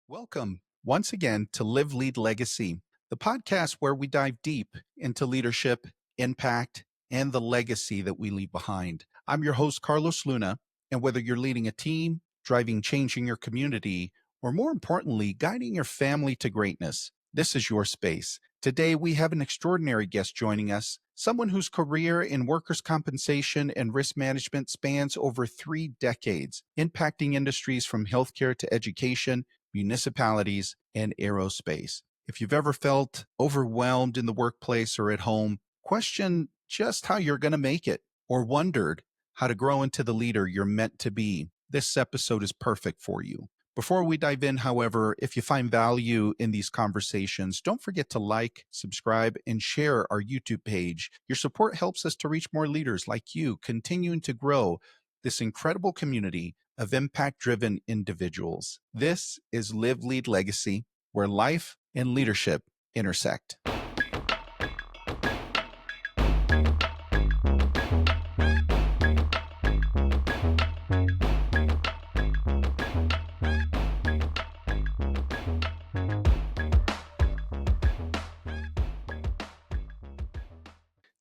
Welcome once again to Live, Lead, Legacy, the podcast where we dive deep into leadership, impact, and the legacy that we leave behind. I'm your host, Carlos Luna, and whether you're leading a team, driving change in your community, or more importantly, guiding your family to greatness, this is your space. Today, we have an extraordinary guest joining us, someone whose career in workers' compensation and risk management spans over 3 decades, impacting industries from healthcare to education, municipalities, and aerospace. If you've ever felt overwhelmed in the workplace or at home, question just how you're going to make it, or wondered how to grow into the leader you're meant to be, this episode is perfect for you. Before we dive in, however, if you find value in these conversations, don't forget to like, subscribe, and share our YouTube page. Your support helps us to reach more leaders like you, continuing to grow this incredible community of impact-driven individuals. This is Live, Lead, Legacy, where life and leadership intersect.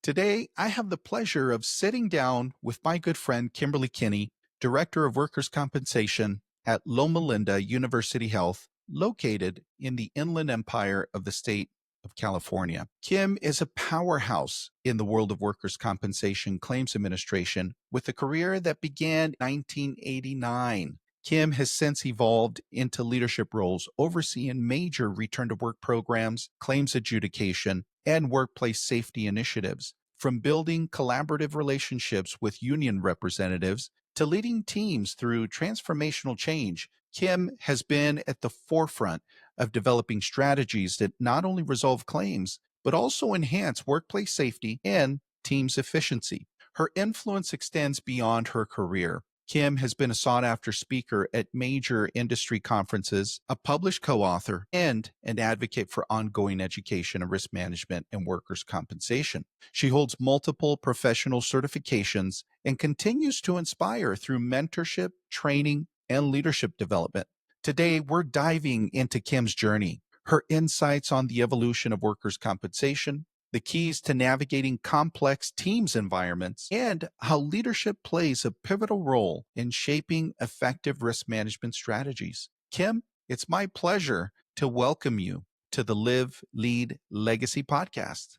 Today, I have the pleasure of sitting down with my good friend, Kimberly Kinney, Director of Workers' Compensation at Loma Linda University Health, located in the Inland Empire of the state of California. Kim is a powerhouse in the world of workers' compensation claims administration with a career that began in 1989. Kim has since evolved into leadership roles overseeing major return to work programs, claims adjudication, and workplace safety initiatives. From building collaborative relationships with union representatives to leading teams through transformational change, Kim has been at the forefront of developing strategies that not only resolve claims, but also enhance workplace safety and teams' efficiency. Her influence extends beyond her career. Kim has been a sought-after speaker at major industry conferences, a published co-author, and an advocate for ongoing education and risk management and workers' compensation. She holds multiple professional certifications and continues to inspire through mentorship, training, and leadership development. Today, we're diving into Kim's journey, her insights on the evolution of workers' compensation, the keys to navigating complex teams environments, and how leadership plays a pivotal role in shaping effective risk management strategies. Kim, it's my pleasure to welcome you to the Live, Lead, Legacy podcast.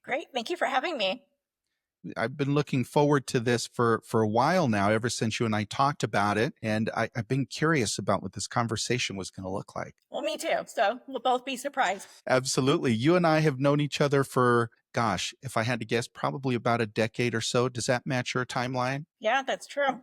Great. Thank you for having me. I've been looking forward to this for a while now, ever since you and I talked about it. And I've been curious about what this conversation was going to look like. Well, me too. So we'll both be surprised. Absolutely. You and I have known each other for, if I had to guess, probably about a decade or so. Does that match your timeline? Yeah, that's true.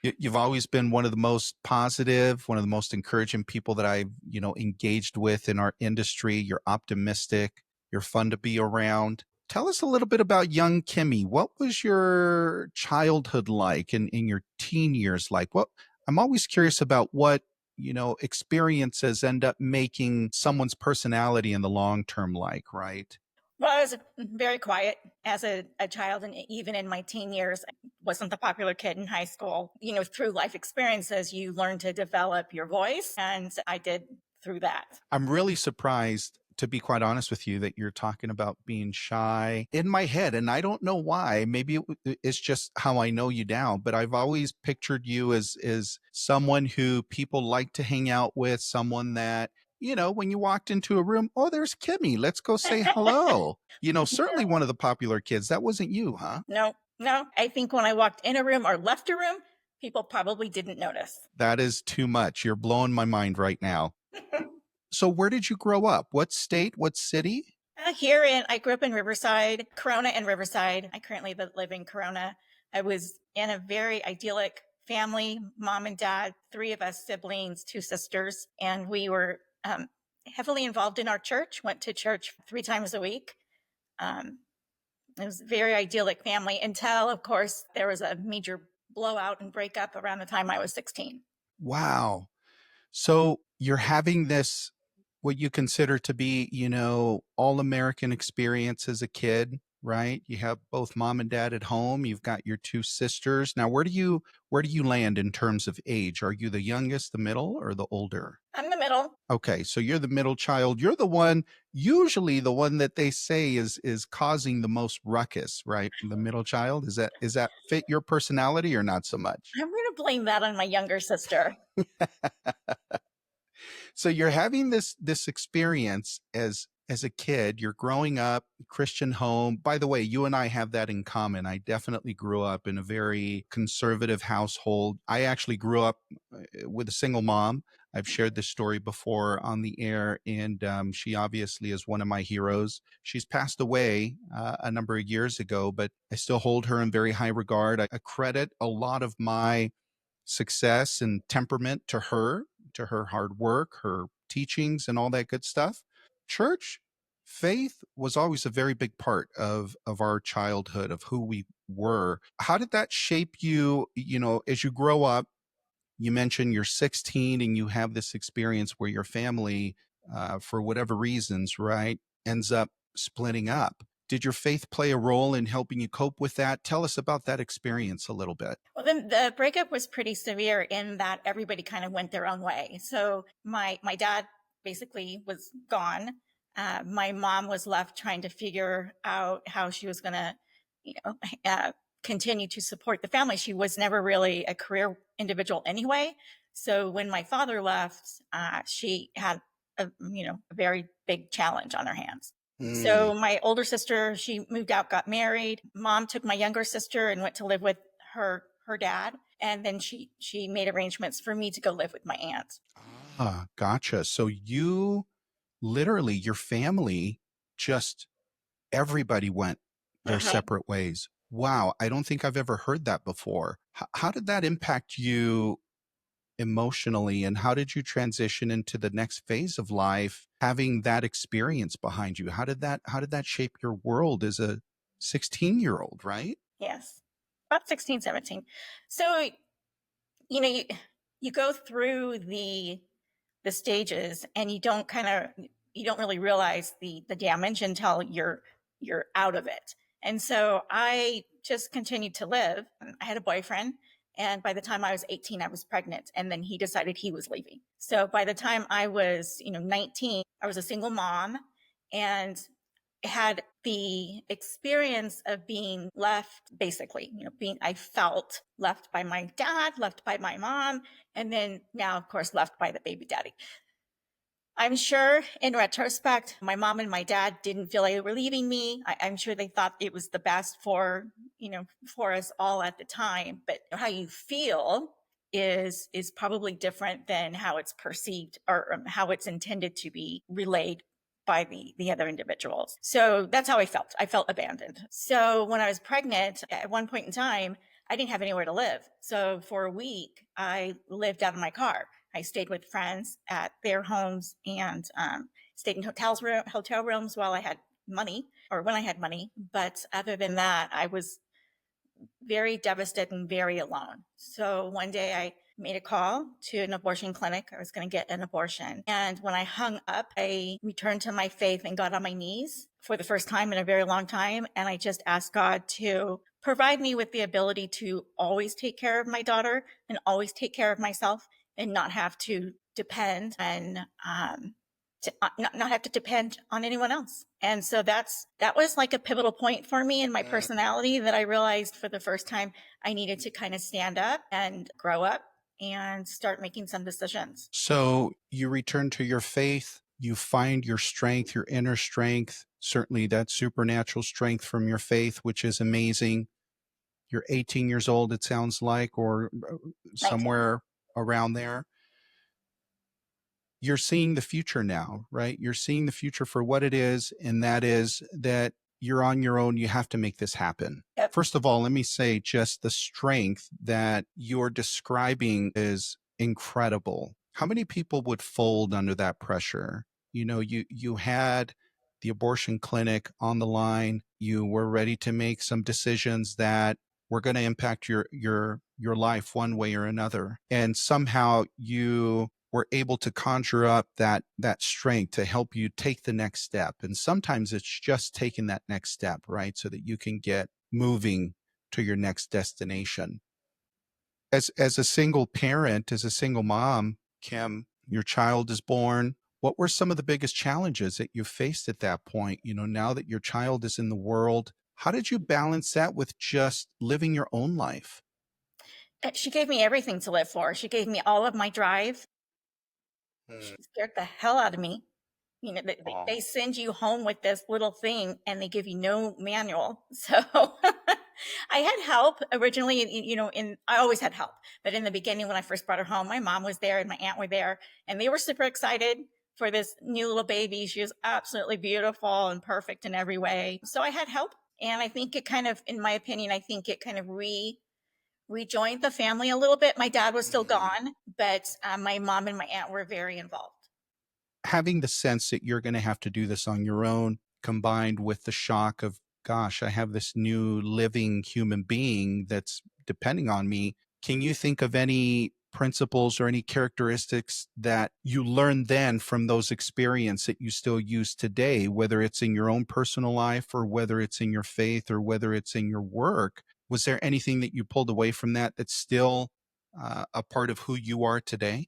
You've always been one of the most positive, one of the most encouraging people that I've, engaged with in our industry. You're optimistic. You're fun to be around. Tell us a little bit about young Kimmy. What was your childhood like and in your teen years like? I'm always curious about what, experiences end up making someone's personality in the long term like, right? Well, I was very quiet as a child, and even in my teen years, I wasn't the popular kid in high school. Through life experiences, you learn to develop your voice, and I did through that. I'm really surprised, to be quite honest with you, that you're talking about being shy. In my head, and I don't know why, maybe it's just how I know you now, but I've always pictured you as someone who people like to hang out with, someone that, when you walked into a room, oh, there's Kimmy, let's go say hello. Certainly one of the popular kids. That wasn't you, huh? No. I think when I walked in a room or left a room, people probably didn't notice. That is too much. You're blowing my mind right now. So where did you grow up? What state? What city? I grew up in Riverside, Corona and Riverside. I currently live in Corona. I was in a very idyllic family, mom and dad, 3 of us siblings, 2 sisters, and we were heavily involved in our church, went to church 3 times a week. It was a very idyllic family until, of course, there was a major blowout and breakup around the time I was 16. Wow. So you're having this, what you consider to be, all-American experience as a kid. right? You have both mom and dad at home. You've got your two sisters. Now, where do you land in terms of age? Are you the youngest, the middle, or the older? I'm the middle. Okay, so you're the middle child. You're the one, usually the one that they say is causing the most ruckus, right? The middle child. Is that fit your personality or not so much? I'm going to blame that on my younger sister. So you're having this experience as a kid. You're growing up Christian home. By the way, you and I have that in common. I definitely grew up in a very conservative household. I actually grew up with a single mom. I've shared this story before on the air, and she obviously is one of my heroes. She's passed away a number of years ago, but I still hold her in very high regard. I credit a lot of my success and temperament to her hard work, her teachings, and all that good stuff. Church, faith was always a very big part of our childhood, of who we were. How did that shape you, as you grow up? You mentioned you're 16 and you have this experience where your family, for whatever reasons, right, ends up splitting up. Did your faith play a role in helping you cope with that? Tell us about that experience a little bit. Well, then the breakup was pretty severe in that everybody kind of went their own way. So my dad basically was gone. My mom was left trying to figure out how she was going to, you know, uh, continue to support the family. She was never really a career individual anyway. So when my father left, she had a very big challenge on her hands. Mm. So my older sister, she moved out, got married. Mom took my younger sister and went to live with her dad, and then she made arrangements for me to go live with my aunt. Ah, gotcha. So you literally, your family, just everybody went their Uh-huh. separate ways. Wow, I don't think I've ever heard that before. How did that impact you emotionally, and how did you transition into the next phase of life having that experience behind you? How did that shape your world as a 16-year-old, right? Yes, about 16, 17. So you know you, you go through the stages, and you don't really realize the damage until you're out of it. And so I just continued to live. I had a boyfriend, and by the time I was 18, I was pregnant, and then he decided he was leaving. So by the time I was 19, I was a single mom, and had the experience of being left, basically, I felt left by my dad, left by my mom, and then now, of course, left by the baby daddy. I'm sure in retrospect, my mom and my dad didn't feel they were leaving me. I'm sure they thought it was the best for us all at the time. But how you feel is probably different than how it's perceived, or how it's intended to be relayed by the other individuals. So that's how I felt. I felt abandoned. So when I was pregnant, at one point in time, I didn't have anywhere to live. So for a week, I lived out of my car. I stayed with friends at their homes, and stayed in hotel rooms while I had money, or when I had money. But other than that, I was very devastated and very alone. So one day I made a call to an abortion clinic. I was going to get an abortion. And when I hung up, I returned to my faith and got on my knees for the first time in a very long time. And I just asked God to provide me with the ability to always take care of my daughter and always take care of myself, and not have to depend on not have to depend on anyone else. And so that was like a pivotal point for me in my personality, that I realized for the first time I needed to kind of stand up and grow up and start making some decisions. So you return to your faith, you find your strength, your inner strength, certainly that supernatural strength from your faith, which is amazing. You're 18 years old, it sounds like, or 19. somewhere around there. You're seeing the future now, right? You're seeing the future for what it is, and that is that you're on your own. You have to make this happen. Yep. First of all, let me say just the strength that you're describing is incredible. How many people would fold under that pressure? You had the abortion clinic on the line. You were ready to make some decisions that were going to impact your life one way or another. And somehow you were able to conjure up that strength to help you take the next step. And sometimes it's just taking that next step, right? So that you can get moving to your next destination. As a single parent, as a single mom, Kim, your child is born. What were some of the biggest challenges that you faced at that point? Now that your child is in the world, how did you balance that with just living your own life? She gave me everything to live for. She gave me all of my drive. She Mm. scared the hell out of me. Aw. They send you home with this little thing and they give you no manual. So I had help originally, I always had help. But in the beginning, when I first brought her home, my mom was there and my aunt were there, and they were super excited for this new little baby. She was absolutely beautiful and perfect in every way. So I had help. And I think it kind of, in my opinion, I think it kind of rejoined the family a little bit. My dad was still Mhm. gone, but my mom and my aunt were very involved. Having the sense that you're going to have to do this on your own, combined with the shock of, gosh, I have this new living human being that's depending on me. Can you think of any principles or any characteristics that you learned then from those experiences that you still use today, whether it's in your own personal life or whether it's in your faith or whether it's in your work? Was there anything that you pulled away from that that's still a part of who you are today?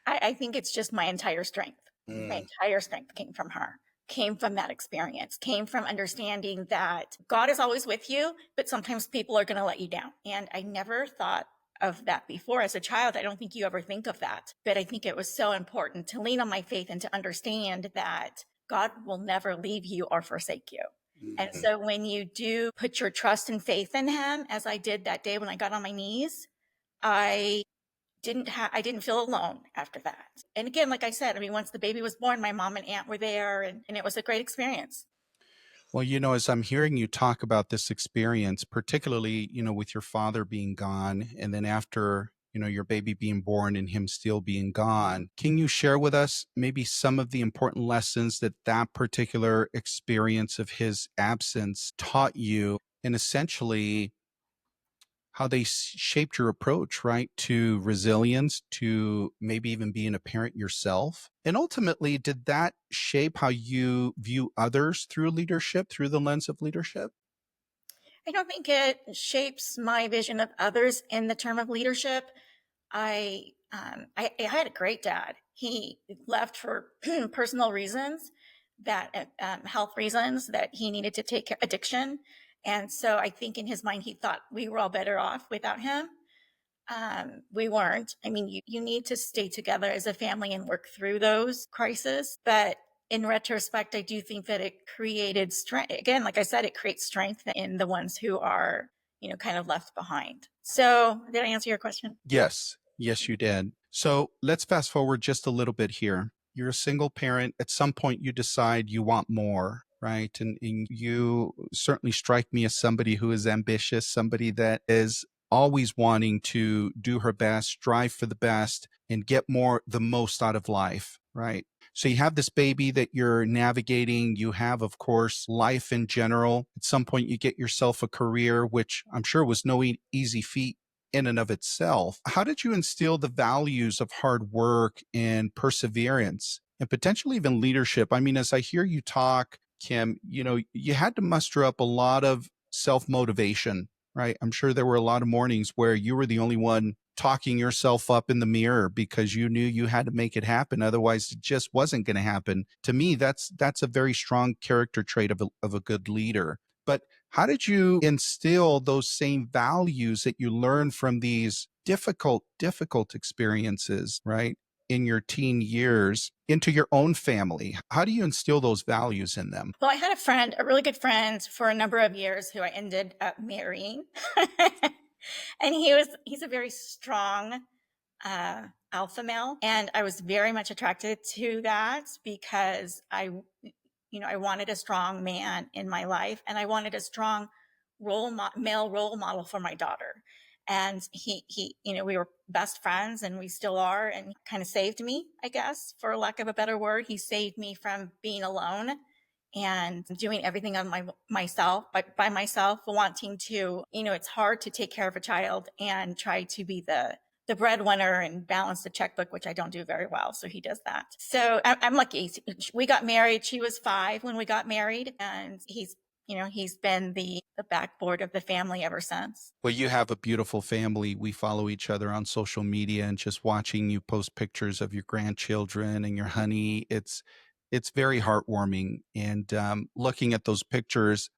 I think it's just my entire strength. My Mm. entire strength came from her, came from that experience, came from understanding that God is always with you, but sometimes people are going to let you down. And I never thought of that before. As a child, I don't think you ever think of that. But I think it was so important to lean on my faith and to understand that God will never leave you or forsake you. And Mhm. so when you do put your trust and faith in Him, as I did that day when I got on my knees, I I didn't feel alone after that. And again, like I said, I mean, once the baby was born, my mom and aunt were there, and it was a great experience. Well, as I'm hearing you talk about this experience, particularly, with your father being gone, and then after, your baby being born and him still being gone, can you share with us maybe some of the important lessons that that particular experience of his absence taught you, and essentially how they shaped your approach, right, to resilience, to maybe even being a parent yourself? And ultimately, did that shape how you view others through leadership, through the lens of leadership? I don't think it shapes my vision of others in the term of leadership. I had a great dad. He left for personal reasons, that health reasons, that he needed to take care addiction. And so I think in his mind, he thought we were all better off without him. We weren't. I mean, you need to stay together as a family and work through those crises. But in retrospect, I do think that it created strength. Again, like I said, it creates strength in the ones who are, kind of left behind. So, did I answer your question? Yes. Yes, you did. So let's fast forward just a little bit here. You're a single parent. At some point, you decide you want more, right? And you certainly strike me as somebody who is ambitious, somebody that is always wanting to do her best, strive for the best, and get the most out of life, right? So you have this baby that you're navigating. You have, of course, life in general. At some point, you get yourself a career, which I'm sure was no easy feat in and of itself. How did you instill the values of hard work and perseverance and potentially even leadership? I mean, as I hear you talk, Kim, you had to muster up a lot of self motivation, right? I'm sure there were a lot of mornings where you were the only one talking yourself up in the mirror because you knew you had to make it happen. Otherwise, it just wasn't going to happen. To me, that's a very strong character trait of a good leader. But how did you instill those same values that you learned from these difficult experiences, right, in your teen years into your own family? How do you instill those values in them? Well, I had a friend, a really good friend for a number of years who I ended up marrying. And he's a very strong alpha male. And I was very much attracted to that because I wanted a strong man in my life, and I wanted a strong male role model for my daughter. And we were best friends, and we still are. And he kind of saved me, I guess, for lack of a better word. He saved me from being alone and doing everything on myself, by myself, wanting to, it's hard to take care of a child and try to be the the breadwinner and balance the checkbook, which I don't do very well. So he does that. So I'm lucky. We got married. She was 5 when we got married, and he's been the backboard of the family ever since. Well, you have a beautiful family. We follow each other on social media, and just watching you post pictures of your grandchildren and your honey, it's very heartwarming. And looking at those pictures,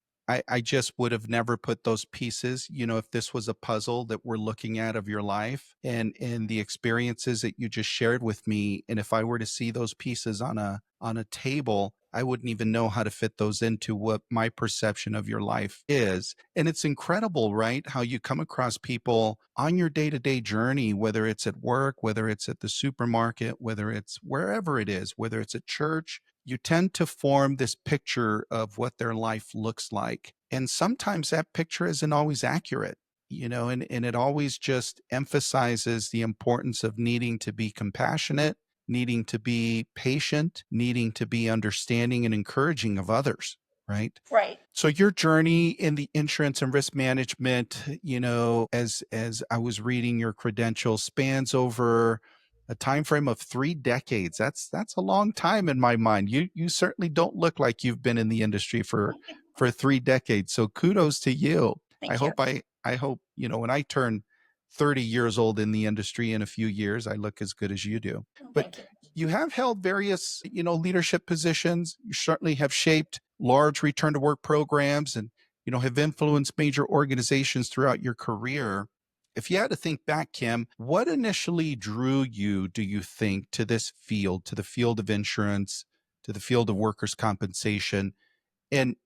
I just would have never put those pieces. If this was a puzzle that we're looking at of your life and the experiences that you just shared with me, and if I were to see those pieces on a table, I wouldn't even know how to fit those into what my perception of your life is. And it's incredible, right? How you come across people on your day to day journey, whether it's at work, whether it's at the supermarket, whether it's wherever it is, whether it's at church, you tend to form this picture of what their life looks like. And sometimes that picture isn't always accurate. And it always just emphasizes the importance of needing to be compassionate, needing to be patient, needing to be understanding and encouraging of others, right? Right. So your journey in the insurance and risk management, as I was reading your credentials, spans over a time frame of 3 decades. That's a long time in my mind. You certainly don't look like you've been in the industry for 3 decades. So kudos to you. I Thank you. hope I hope, when I turn 30 years old in the industry in a few years, I look as good as you do. But Thank you. you have held various, leadership positions. You certainly have shaped large return to work programs and, have influenced major organizations throughout your career. If you had to think back, Kim, what initially drew you, do you think, to this field, to the field of insurance, to the field of workers' compensation? And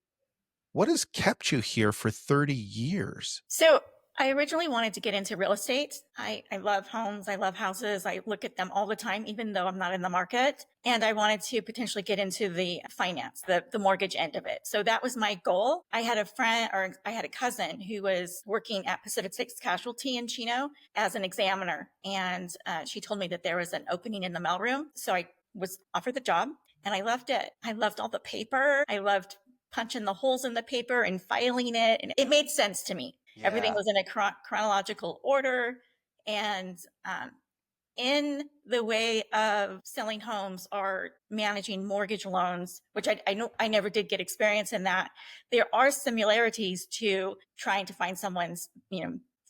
what has kept you here for 30 years? So I originally wanted to get into real estate. I love homes. I love houses. I look at them all the time, even though I'm not in the market. And I wanted to potentially get into the finance, the mortgage end of it. So that was my goal. I had a cousin who was working at Pacific Six Casualty in Chino as an examiner. And she told me that there was an opening in the mailroom. So I was offered the job and I loved it. I loved all the paper. I loved punching the holes in the paper and filing it. And it made sense to me. Everything Yeah. was in a chronological order. And in the way of selling homes or managing mortgage loans, which I know I never did get experience in that, there are similarities to trying to find someone's,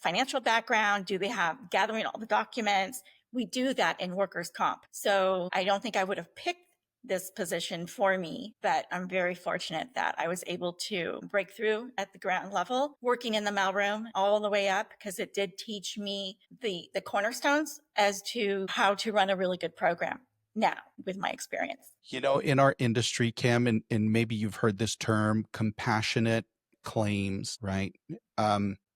financial background. Do they have gathering all the documents? We do that in workers' comp. So I don't think I would have picked this position for me, but I'm very fortunate that I was able to break through at the ground level, working in the mailroom all the way up, because it did teach me the cornerstones as to how to run a really good program now with my experience. In our industry, Kim, and maybe you've heard this term, compassionate claims, right?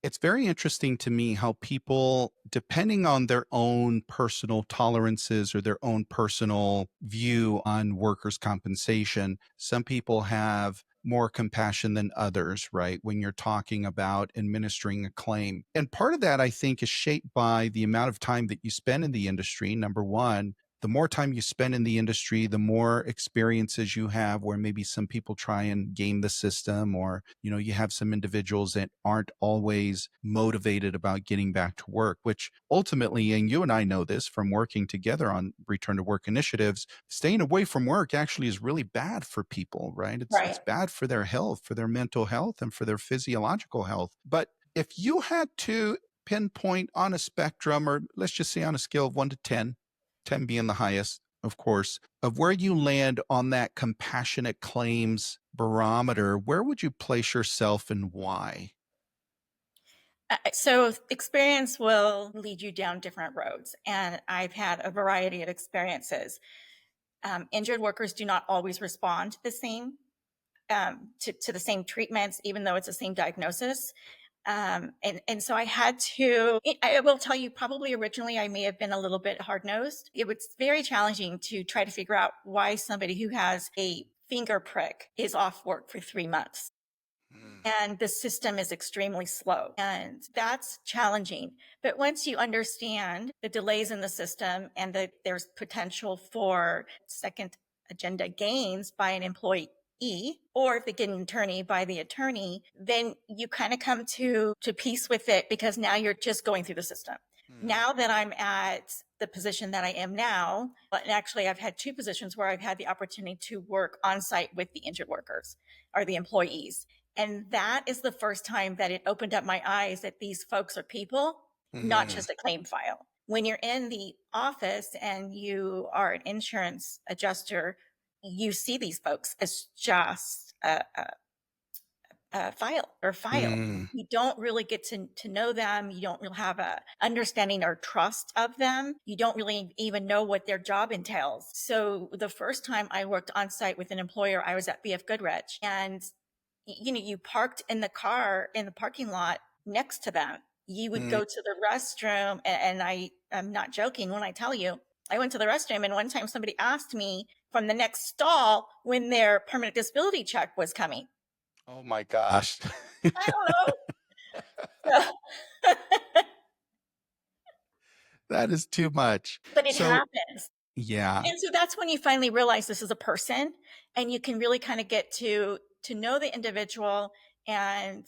It's very interesting to me how people, depending on their own personal tolerances or their own personal view on workers' compensation, some people have more compassion than others, right? When you're talking about administering a claim. And part of that, I think, is shaped by the amount of time that you spend in the industry, number one. The more time you spend in the industry, the more experiences you have where maybe some people try and game the system, or, you have some individuals that aren't always motivated about getting back to work, which ultimately, and you and I know this from working together on return to work initiatives, staying away from work actually is really bad for people, right? It's Right. bad for their health, for their mental health, and for their physiological health. But if you had to pinpoint on a spectrum, or let's just say on a scale of 1 to 10, 10 being the highest, of course, of where you land on that compassionate claims barometer, where would you place yourself and why? So experience will lead you down different roads. And I've had a variety of experiences. Injured workers do not always respond the same to the same treatments, even though it's the same diagnosis. And so I had to, I will tell you, probably originally I may have been a little bit hard nosed. It was very challenging to try to figure out why somebody who has a finger prick is off work for 3 months. Mm. And the system is extremely slow, and that's challenging. But once you understand the delays in the system and that there's potential for second agenda gains by an employee, or if they get an attorney by the attorney, then you kind of come to peace with it, because now you're just going through the system. Mm. Now that I'm at the position that I am now, and actually I've had two positions where I've had the opportunity to work on site with the injured workers or the employees. And that is the first time that it opened up my eyes that these folks are people, not Mm. just a claim file. When you're in the office and you are an insurance adjuster, you see these folks as just file or file. Mm. You don't really get to know them. You don't really have a understanding or trust of them. You don't really even know what their job entails. So the first time I worked on site with an employer, I was at BF Goodrich, and you parked in the car in the parking lot next to them. You would Mm. go to the restroom, and I'm not joking when I tell you, I went to the restroom, and one time somebody asked me from the next stall when their permanent disability check was coming. Oh my gosh. I don't know. That is too much. But it So, happens. yeah. And so that's when you finally realize this is a person, and you can really kind of get to know the individual, and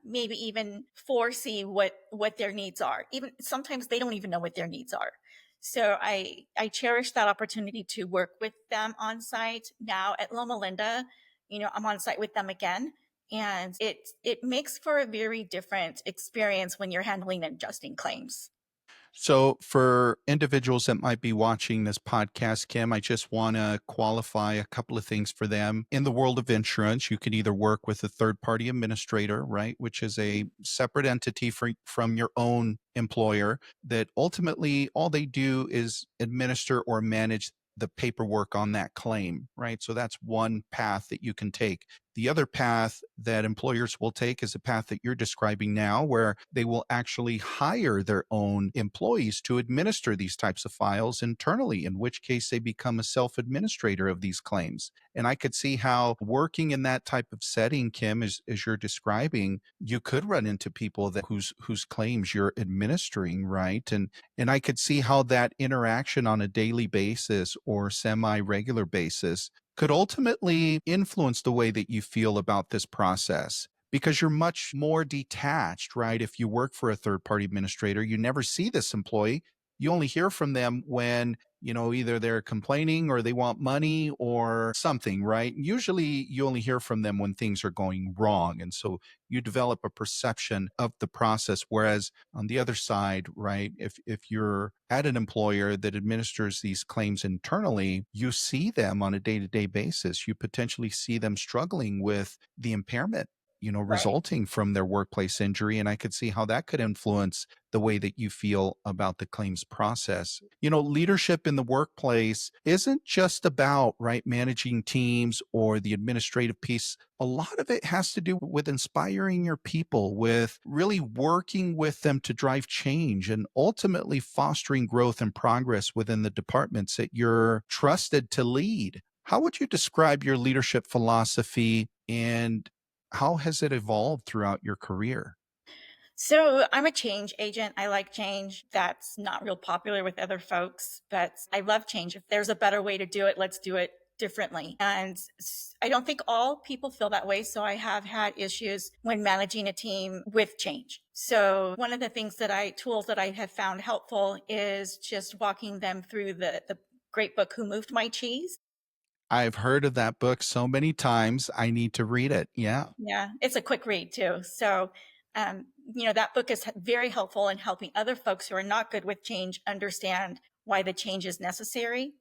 maybe even foresee what their needs are. Even sometimes they don't even know what their needs are. So I cherish that opportunity to work with them on site. Now at Loma Linda, I'm on site with them again. And it makes for a very different experience when you're handling and adjusting claims. So, for individuals that might be watching this podcast, Kim, I just want to qualify a couple of things for them. In the world of insurance, you can either work with a third party administrator, right, which is a separate entity from your own employer that ultimately all they do is administer or manage the paperwork on that claim, right? So that's one path that you can take. The other path that employers will take is a path that you're describing now, where they will actually hire their own employees to administer these types of files internally, in which case they become a self administrator of these claims. And I could see how working in that type of setting, Kim, as you're describing, you could run into people that whose claims you're administering, right? And I could see how that interaction on a daily basis or semi-regular basis could ultimately influence the way that you feel about this process because you're much more detached, right? If you work for a third party administrator, you never see this employee. You only hear from them when, either they're complaining or they want money or something, right? Usually you only hear from them when things are going wrong. And so you develop a perception of the process. Whereas on the other side, right, if you're at an employer that administers these claims internally, you see them on a day-to-day basis. You potentially see them struggling with the impairment, Right. resulting from their workplace injury. And I could see how that could influence the way that you feel about the claims process. Leadership in the workplace isn't just about, right, managing teams or the administrative piece. A lot of it has to do with inspiring your people, with really working with them to drive change and ultimately fostering growth and progress within the departments that you're trusted to lead. How would you describe your leadership philosophy, and how has it evolved throughout your career? So I'm a change agent. I like change. That's not real popular with other folks, but I love change. If there's a better way to do it, let's do it differently. And I don't think all people feel that way. So I have had issues when managing a team with change. So one of the tools that I have found helpful is just walking them through the great book, Who Moved My Cheese? I've heard of that book so many times. I need to read it. Yeah. Yeah, it's a quick read too. So, that book is very helpful in helping other folks who are not good with change understand why the change is necessary.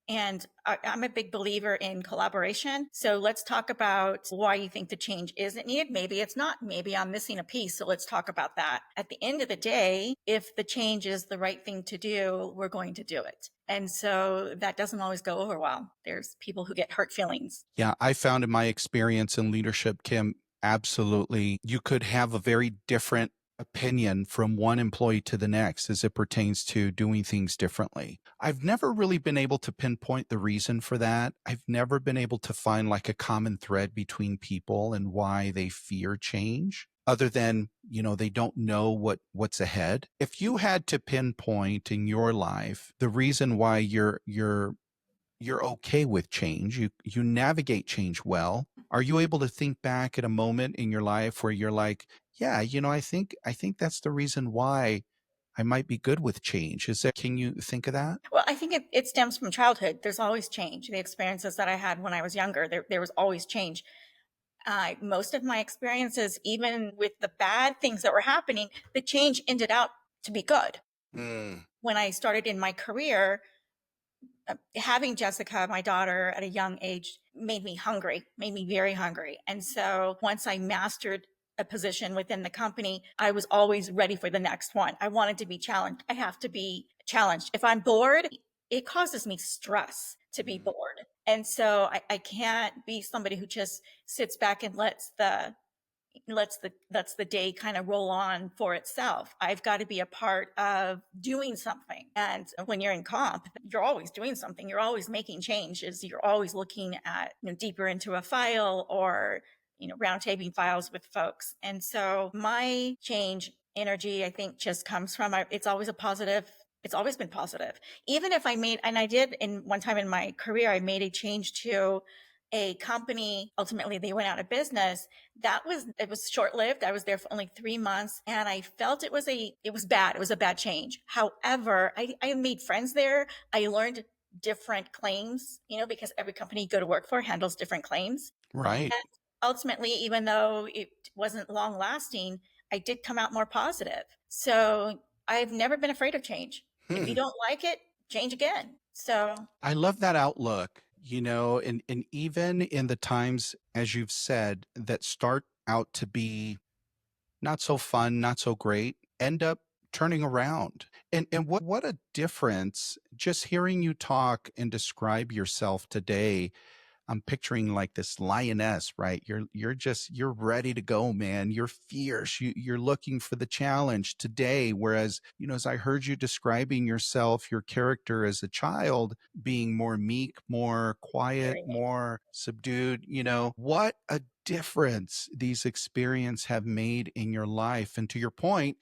And I'm a big believer in collaboration. So let's talk about why you think the change isn't needed. Maybe it's not. Maybe I'm missing a piece. So let's talk about that. At the end of the day, if the change is the right thing to do, we're going to do it. And so that doesn't always go over well. There's people who get hurt feelings. Yeah. I found in my experience in leadership, Kim, absolutely, you could have a very different opinion from one employee to the next as it pertains to doing things differently. I've never really been able to pinpoint the reason for that. I've never been able to find like a common thread between people and why they fear change, other than, they don't know what's ahead. If you had to pinpoint in your life the reason why you're okay with change, you navigate change well, are you able to think back at a moment in your life where you're like, yeah, I think that's the reason why I might be good with change. Can you think of that? Well, I think it stems from childhood. There's always change. The experiences that I had when I was younger, there was always change. Most of my experiences, even with the bad things that were happening, the change ended out to be good. Mm. When I started in my career, having Jessica, my daughter, at a young age made me hungry, made me very hungry. And so once I mastered a position within the company, I was always ready for the next one. I wanted to be challenged. I have to be challenged. If I'm bored, it causes me stress to be Mm. bored. And so I can't be somebody who just sits back and lets the day kind of roll on for itself. I've got to be a part of doing something. And when you're in comp, you're always doing something. You're always making changes. You're always looking at, deeper into a file, or, round tabling files with folks. And so my change energy, I think, just comes from it's always a positive. It's always been positive. Even if and I did in one time in my career, I made a change to a company. Ultimately, they went out of business. It was short-lived. I was there for only 3 months, and I felt it was bad. It was a bad change. However, I made friends there. I learned different claims, because every company you go to work for handles different claims. Right. And ultimately, even though it wasn't long lasting, I did come out more positive. So I've never been afraid of change. If you Hmm. don't like it, change again. So I love that outlook, and even in the times, as you've said, that start out to be not so fun, not so great, end up turning around. And what a difference just hearing you talk and describe yourself today. I'm picturing like this lioness, right? You're ready to go, man. You're fierce. You're looking for the challenge today. Whereas, as I heard you describing yourself, your character as a child being more meek, more quiet, very more subdued, what a difference these experiences have made in your life. And to your point,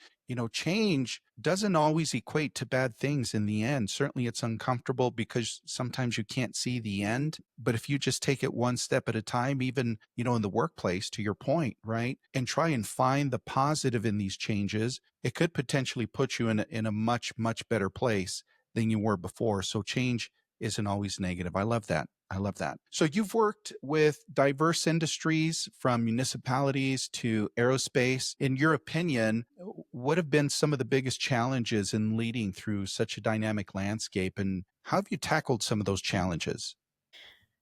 change doesn't always equate to bad things in the end. Certainly it's uncomfortable because sometimes you can't see the end. But if you just take it one step at a time, even, in the workplace, to your point, right? And try and find the positive in these changes, it could potentially put you in a much, much better place than you were before. So change isn't always negative. I love that. I love that. So you've worked with diverse industries from municipalities to aerospace. In your opinion, what have been some of the biggest challenges in leading through such a dynamic landscape? And how have you tackled some of those challenges?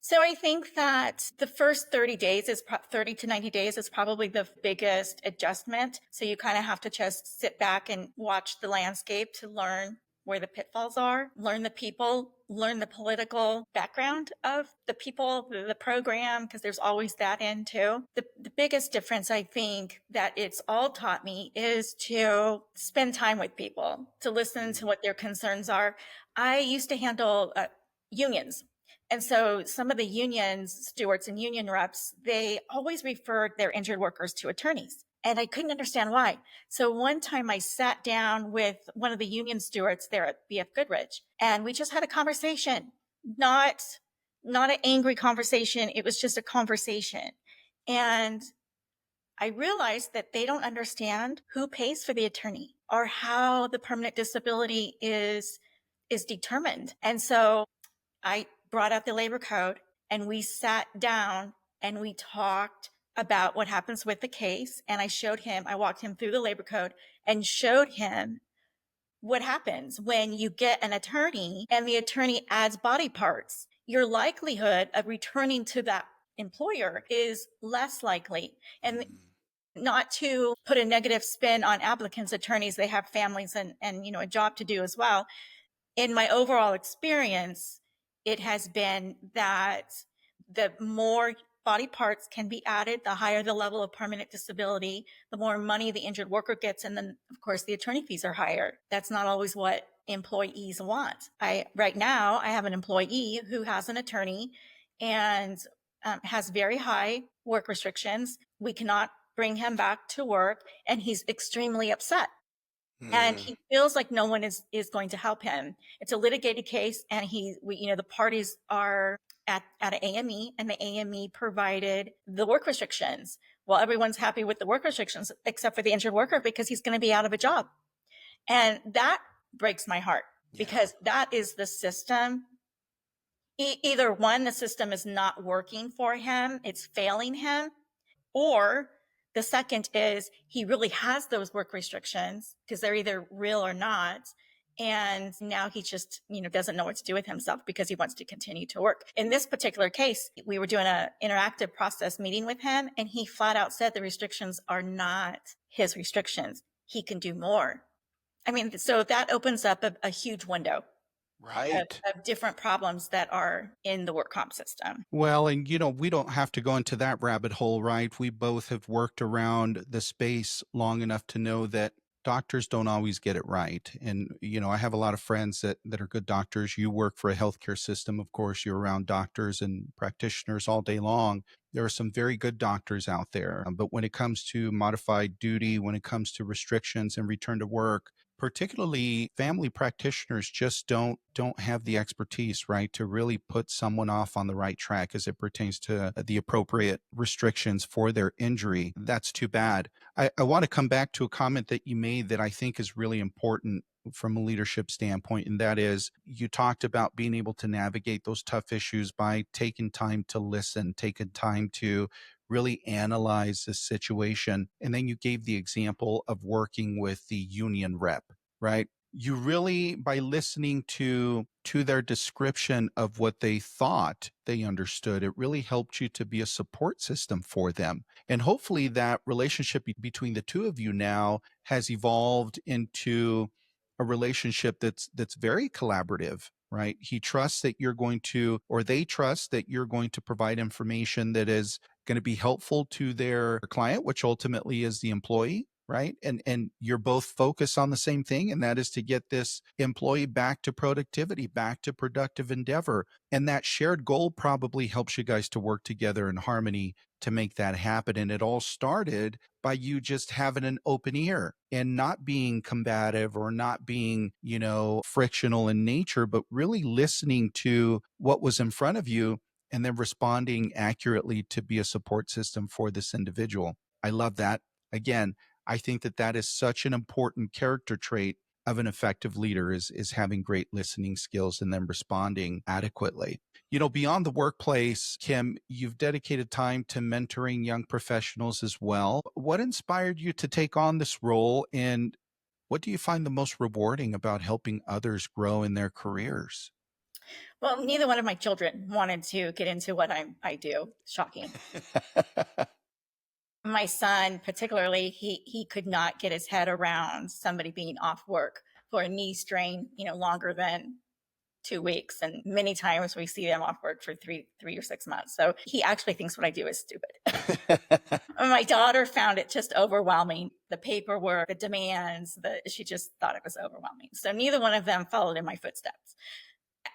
So I think that the first 30 to 90 days is probably the biggest adjustment. So you kind of have to just sit back and watch the landscape to learn where the pitfalls are, learn the people, learn the political background of the people, the program, because there's always that in too. The biggest difference I think that it's all taught me is to spend time with people, to listen to what their concerns are. I used to handle unions. And so some of the unions, stewards and union reps, they always referred their injured workers to attorneys. And I couldn't understand why. So one time I sat down with one of the union stewards there at BF Goodrich, and we just had a conversation, not, not an angry conversation. It was just a conversation. And I realized that they don't understand who pays for the attorney or how the permanent disability is determined. And so I brought out the labor code, and we sat down and we talked about what happens with the case. And I walked him through the labor code and showed him what happens when you get an attorney and the attorney adds body parts. Your likelihood of returning to that employer is less likely. And not to put a negative spin on applicants' attorneys, they have families and a job to do as well. In my overall experience, it has been that the more body parts can be added, the higher the level of permanent disability, the more money the injured worker gets. And then, of course, the attorney fees are higher. That's not always what employees want. Right now, I have an employee who has an attorney and has very high work restrictions. We cannot bring him back to work, and he's extremely upset. And Mm. he feels like no one is going to help him. It's a litigated case, and the parties are at an AME, and the AME provided the work restrictions. Well, everyone's happy with the work restrictions except for the injured worker, because he's going to be out of a job. And that breaks my heart Yeah. because that is the system. Either one, the system is not working for him, it's failing him, or the second is he really has those work restrictions because they're either real or not. And now he just, doesn't know what to do with himself because he wants to continue to work. In this particular case, we were doing an interactive process meeting with him, and he flat out said the restrictions are not his restrictions. He can do more. I mean, so that opens up a huge window Right. of different problems that are in the work comp system. Well, and we don't have to go into that rabbit hole, right? We both have worked around the space long enough to know that doctors don't always get it right. And, I have a lot of friends that are good doctors. You work for a healthcare system, of course, you're around doctors and practitioners all day long. There are some very good doctors out there. But when it comes to modified duty, when it comes to restrictions and return to work, particularly family practitioners just don't have the expertise, right, to really put someone off on the right track as it pertains to the appropriate restrictions for their injury. That's too bad. I want to come back to a comment that you made that I think is really important from a leadership standpoint, and that is you talked about being able to navigate those tough issues by taking time to listen, taking time to really analyze the situation. And then you gave the example of working with the union rep, right? You really, by listening to their description of what they thought they understood, it really helped you to be a support system for them. And hopefully that relationship between the two of you now has evolved into a relationship that's very collaborative, right? He trusts that you're going to, or they trust that you're going to provide information that is going to be helpful to their client, which ultimately is the employee, right? And you're both focused on the same thing, and that is to get this employee back to productivity, back to productive endeavor. And that shared goal probably helps you guys to work together in harmony to make that happen. And it all started by you just having an open ear and not being combative or not being, frictional in nature, but really listening to what was in front of you and then responding accurately to be a support system for this individual. I love that. Again, I think that that is such an important character trait of an effective leader is having great listening skills and then responding adequately. Beyond the workplace, Kim, you've dedicated time to mentoring young professionals as well. What inspired you to take on this role, and what do you find the most rewarding about helping others grow in their careers? Well, neither one of my children wanted to get into what I do. Shocking. My son, particularly, he could not get his head around somebody being off work for a knee strain, longer than 2 weeks. And many times we see them off work for three or 6 months. So he actually thinks what I do is stupid. My daughter found it just overwhelming. The paperwork, the demands, she just thought it was overwhelming. So neither one of them followed in my footsteps.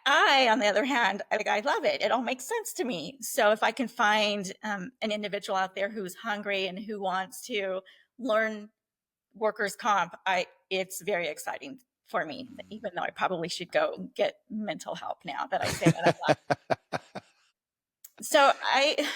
I, on the other hand, I love it. It all makes sense to me. So if I can find an individual out there who's hungry and who wants to learn workers' comp, it's very exciting for me, even though I probably should go get mental help now that I say that out loud. So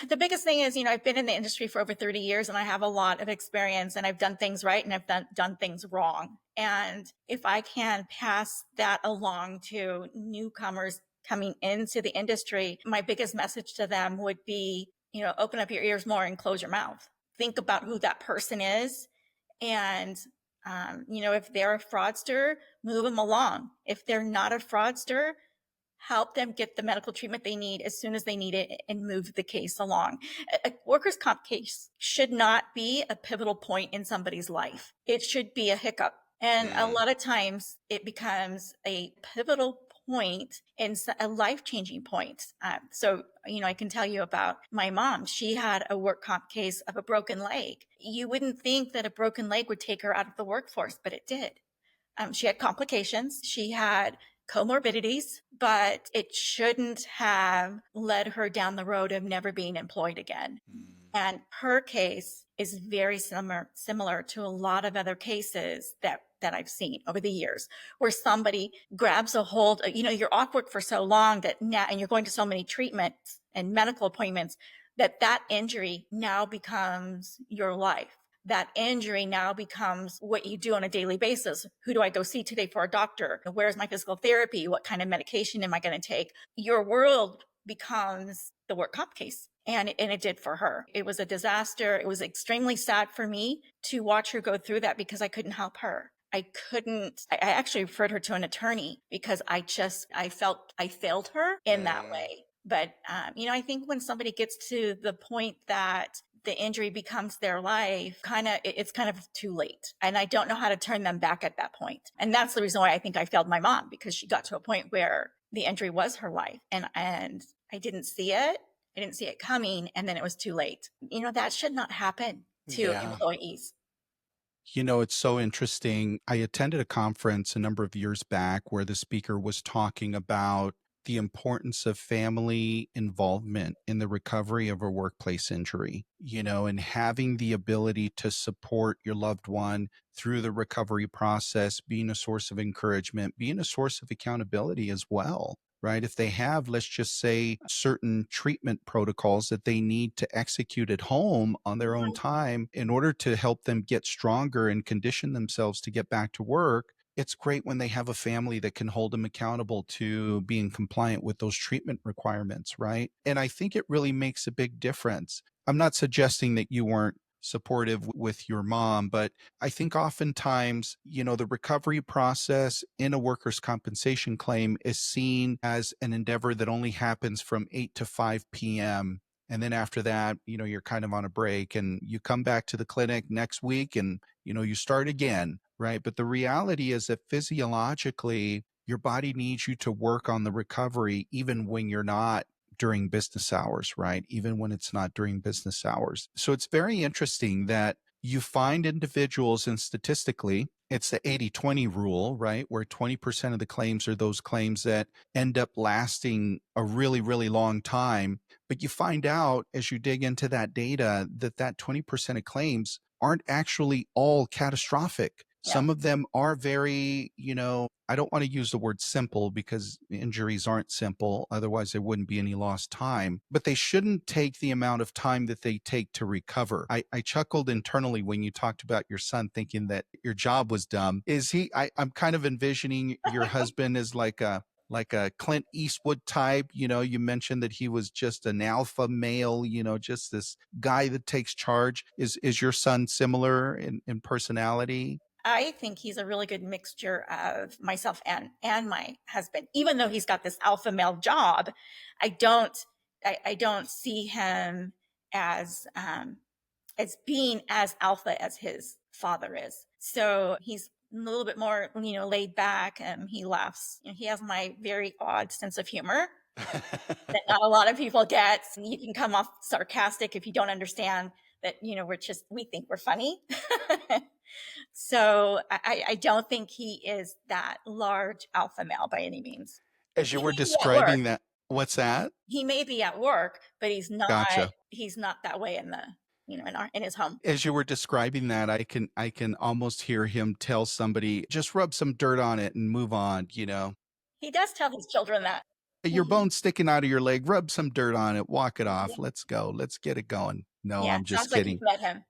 the biggest thing is, I've been in the industry for over 30 years and I have a lot of experience, and I've done things right and I've done things wrong. And if I can pass that along to newcomers coming into the industry, my biggest message to them would be, open up your ears more and close your mouth. Think about who that person is. And, if they're a fraudster, move them along. If they're not a fraudster, help them get the medical treatment they need as soon as they need it and move the case along. A workers' comp case should not be a pivotal point in somebody's life. It should be a hiccup. And a lot of times it becomes a pivotal point and a life-changing point. So, I can tell you about my mom. She had a work comp case of a broken leg. You wouldn't think that a broken leg would take her out of the workforce, but it did. She had complications. She had comorbidities, but it shouldn't have led her down the road of never being employed again. And her case is very similar to a lot of other cases that I've seen over the years, where somebody grabs a hold, you're off work for so long that now, and you're going to so many treatments and medical appointments that injury now becomes your life. that injury now becomes what you do on a daily basis. Who do I go see today for a doctor? Where's my physical therapy? What kind of medication am I going to take? Your world becomes the work comp case. And it did for her. It was a disaster. It was extremely sad for me to watch her go through that because I couldn't help her. I actually referred her to an attorney because I felt I failed her in that way. But, I think when somebody gets to the point that the injury becomes their life, it's kind of too late. And I don't know how to turn them back at that point. And that's the reason why I think I failed my mom, because she got to a point where the injury was her life. And I didn't see it. I didn't see it coming, and then it was too late. That should not happen to employees. It's so interesting. I attended a conference a number of years back where the speaker was talking about the importance of family involvement in the recovery of a workplace injury, and having the ability to support your loved one through the recovery process, being a source of encouragement, being a source of accountability as well. Right. If they have, let's just say, certain treatment protocols that they need to execute at home on their own time in order to help them get stronger and condition themselves to get back to work, it's great when they have a family that can hold them accountable to being compliant with those treatment requirements. Right. And I think it really makes a big difference. I'm not suggesting that you weren't supportive with your mom, but I think oftentimes, the recovery process in a workers' compensation claim is seen as an endeavor that only happens from 8 to 5 p.m. And then after that, you're kind of on a break and you come back to the clinic next week and, you start again, right? But the reality is that physiologically, your body needs you to work on the recovery even when you're not during business hours, right? Even when it's not during business hours. So it's very interesting that you find individuals, and statistically, it's the 80-20 rule, right? Where 20% of the claims are those claims that end up lasting a really, really long time. But you find out as you dig into that data that 20% of claims aren't actually all catastrophic. Yeah. Some of them are very, I don't want to use the word simple because injuries aren't simple. Otherwise, there wouldn't be any lost time. But they shouldn't take the amount of time that they take to recover. I chuckled internally when you talked about your son thinking that your job was dumb. I'm kind of envisioning your husband as like a Clint Eastwood type. You mentioned that he was just an alpha male, just this guy that takes charge. Is your son similar in personality? I think he's a really good mixture of myself and my husband. Even though he's got this alpha male job, I don't see him as being as alpha as his father is. So he's a little bit more, laid back. He laughs. He has my very odd sense of humor that not a lot of people get. You can come off sarcastic if you don't understand that, we think we're funny. So I don't think he is that large alpha male by any means. As you He were may be at work. describing that, what's that? He may be at work, but he's Gotcha. not that way in the, in his home. As you were describing that, I can almost hear him tell somebody, just rub some dirt on it and move on, He does tell his children that. Your bone's sticking out of your leg, rub some dirt on it, walk it off. Let's go. Let's get it going. No, Yeah, I'm just sounds like you've kidding. met him.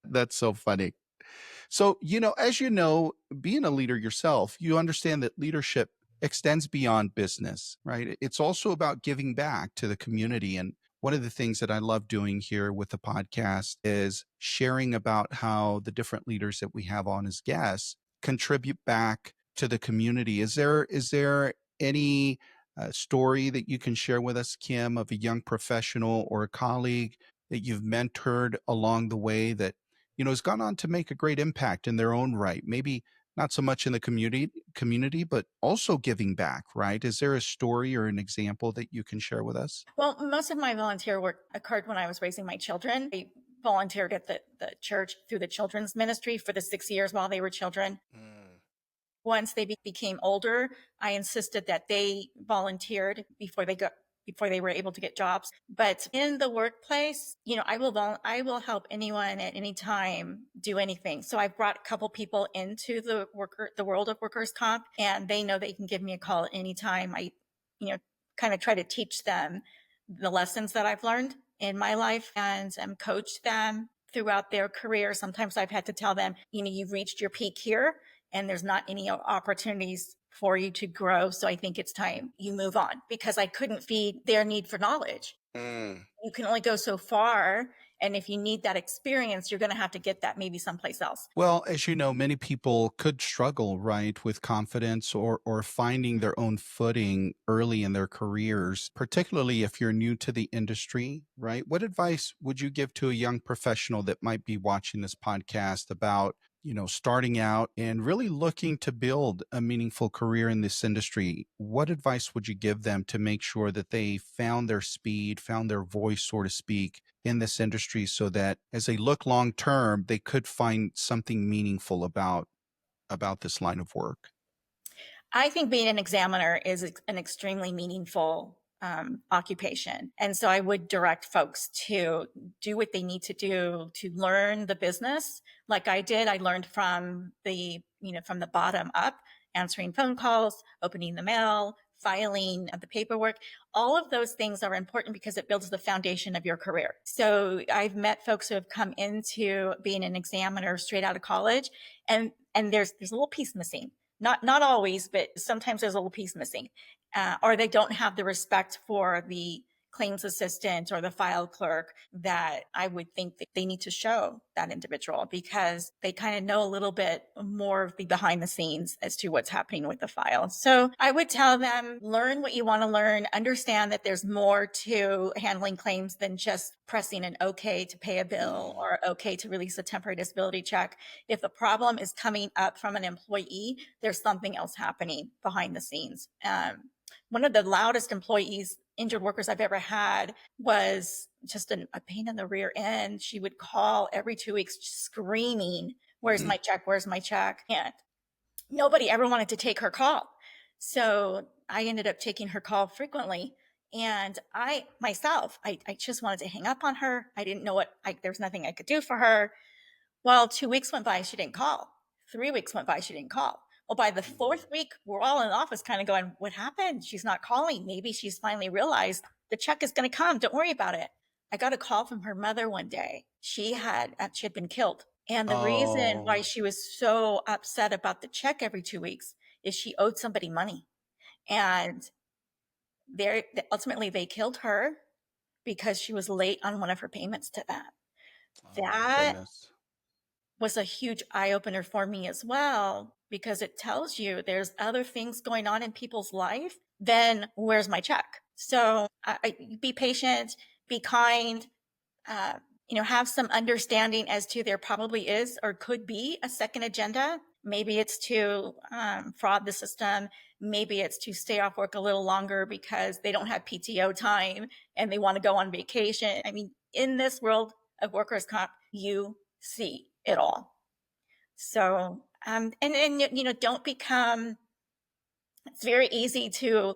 That's so funny. So, as you know, being a leader yourself, you understand that leadership extends beyond business, right? It's also about giving back to the community. And one of the things that I love doing here with the podcast is sharing about how the different leaders that we have on as guests contribute back to the community. Is there any story that you can share with us, Kim, of a young professional or a colleague that you've mentored along the way that has gone on to make a great impact in their own right? Maybe not so much in the community, but also giving back, right? Is there a story or an example that you can share with us? Well, most of my volunteer work occurred when I was raising my children. I volunteered at the church through the children's ministry for the 6 years while they were children. Once they became older, I insisted that they volunteered before they were able to get jobs. But in the workplace, I will help anyone at any time do anything. So I've brought a couple people into the world of workers' comp, and they know they can give me a call at any time. I, kind of try to teach them the lessons that I've learned in my life and coach them throughout their career. Sometimes I've had to tell them, you've reached your peak here and there's not any opportunities for you to grow. So I think it's time you move on, because I couldn't feed their need for knowledge. Mm. You can only go so far. And if you need that experience, you're going to have to get that maybe someplace else. Well, as you know, many people could struggle, right, with confidence or finding their own footing early in their careers, particularly if you're new to the industry, right? What advice would you give to a young professional that might be watching this podcast about, starting out and really looking to build a meaningful career in this industry? What advice would you give them to make sure that they found their speed, found their voice, so to speak, in this industry, so that as they look long term, they could find something meaningful about this line of work? I think being an examiner is an extremely meaningful occupation. And so I would direct folks to do what they need to do to learn the business. Like I did, I learned from from the bottom up, answering phone calls, opening the mail, filing the paperwork. All of those things are important because it builds the foundation of your career. So I've met folks who have come into being an examiner straight out of college, and there's a little piece missing. Not always, but sometimes there's a little piece missing, or they don't have the respect for the claims assistant or the file clerk that I would think that they need to show that individual, because they kind of know a little bit more of the behind the scenes as to what's happening with the file. So I would tell them, learn what you want to learn, understand that there's more to handling claims than just pressing an okay to pay a bill or okay to release a temporary disability check. If the problem is coming up from an employee, there's something else happening behind the scenes. One of the loudest injured workers I've ever had was just a pain in the rear end. She would call every 2 weeks screaming, "Where's my check? Where's my check?" And nobody ever wanted to take her call. So I ended up taking her call frequently. And I just wanted to hang up on her. I didn't know there was nothing I could do for her. Well, 2 weeks went by, she didn't call. 3 weeks went by, she didn't call. Well, by the fourth week, we're all in the office kind of going, what happened? She's not calling. Maybe she's finally realized the check is going to come. Don't worry about it. I got a call from her mother one day. She had been killed. And the reason why Oh. she was so upset about the check every 2 weeks is she owed somebody money. And ultimately they killed her because she was late on one of her payments to them. Oh my That goodness. was a huge eye opener for me as well, because it tells you there's other things going on in people's life than where's my check. So be patient, be kind, uh, have some understanding as to there probably is or could be a second agenda. Maybe it's to fraud the system. Maybe it's to stay off work a little longer because they don't have PTO time and they want to go on vacation. I mean, in this world of workers' comp, you see it all. So, don't become, it's very easy to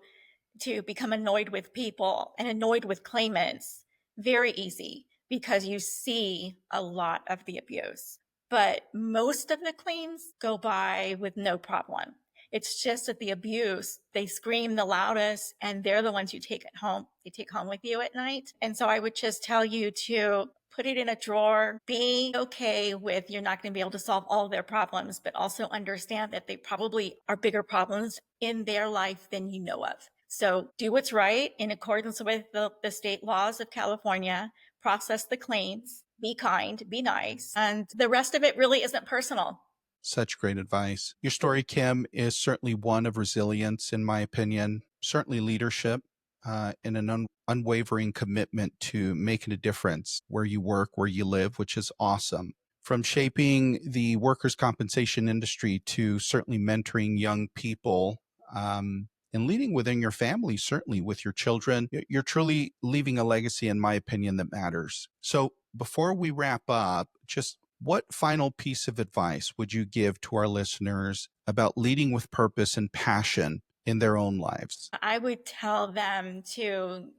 become annoyed with people and annoyed with claimants. Very easy, because you see a lot of the abuse. But most of the claims go by with no problem. It's just that the abuse, they scream the loudest, and they're the ones you take it home. They take home with you at night. And so I would just tell you to put it in a drawer, be okay with you're not going to be able to solve all of their problems, but also understand that they probably are bigger problems in their life than you know of. So do what's right in accordance with the state laws of California, process the claims, be kind, be nice, and the rest of it really isn't personal. Such great advice. Your story, Kim, is certainly one of resilience, in my opinion, certainly leadership, and an unwavering commitment to making a difference where you work, where you live, which is awesome. From shaping the workers' compensation industry to certainly mentoring young people, and leading within your family, certainly with your children, you're truly leaving a legacy, in my opinion, that matters. So before we wrap up, just what final piece of advice would you give to our listeners about leading with purpose and passion in their own lives? I would tell them to,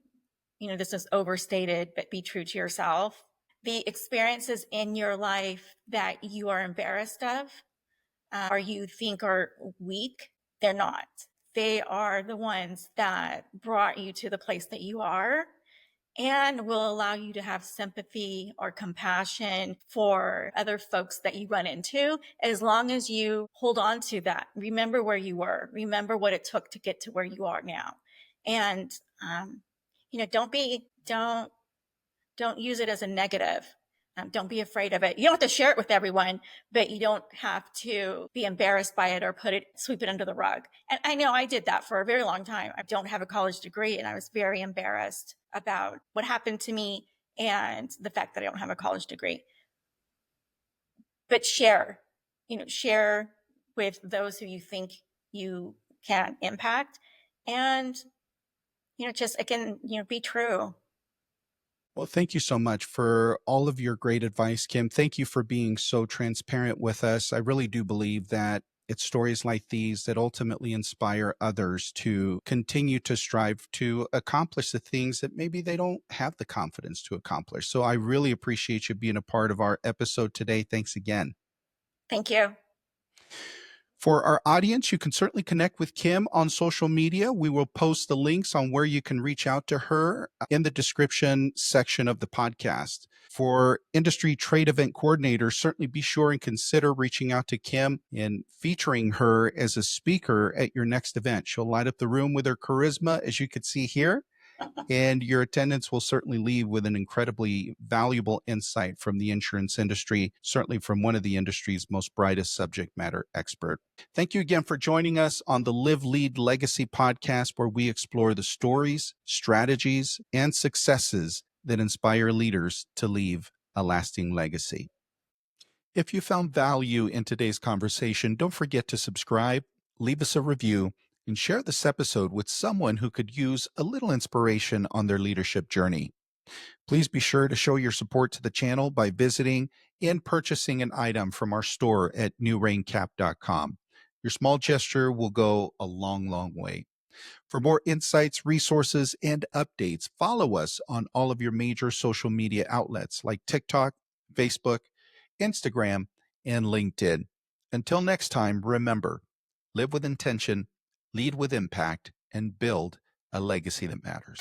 this is overstated, but be true to yourself. The experiences in your life that you are embarrassed of, or you think are weak, they're not. They are the ones that brought you to the place that you are. and will allow you to have sympathy or compassion for other folks that you run into, as long as you hold on to that. Remember where you were, remember what it took to get to where you are now. And, don't use it as a negative. Don't be afraid of it. You don't have to share it with everyone, but you don't have to be embarrassed by it or sweep it under the rug. And I know I did that for a very long time. I don't have a college degree, and I was very embarrassed about what happened to me and the fact that I don't have a college degree. But share with those who you think you can impact, and, just again, be true. Well, thank you so much for all of your great advice, Kim. Thank you for being so transparent with us. I really do believe that it's stories like these that ultimately inspire others to continue to strive to accomplish the things that maybe they don't have the confidence to accomplish. So I really appreciate you being a part of our episode today. Thanks again. Thank you. For our audience, you can certainly connect with Kim on social media. We will post the links on where you can reach out to her in the description section of the podcast. For industry trade event coordinators, certainly be sure and consider reaching out to Kim and featuring her as a speaker at your next event. She'll light up the room with her charisma, as you could see here, and your attendance will certainly leave with an incredibly valuable insight from the insurance industry, certainly from one of the industry's most brightest subject matter expert. Thank you again for joining us on the Live Lead Legacy podcast, where we explore the stories, strategies, and successes that inspire leaders to leave a lasting legacy. If you found value in today's conversation, don't forget to subscribe, leave us a review, and share this episode with someone who could use a little inspiration on their leadership journey. Please be sure to show your support to the channel by visiting and purchasing an item from our store at newraincap.com. Your small gesture will go a long, long way. For more insights, resources, and updates, follow us on all of your major social media outlets like TikTok, Facebook, Instagram, and LinkedIn. Until next time, remember, live with intention, lead with impact, and build a legacy that matters.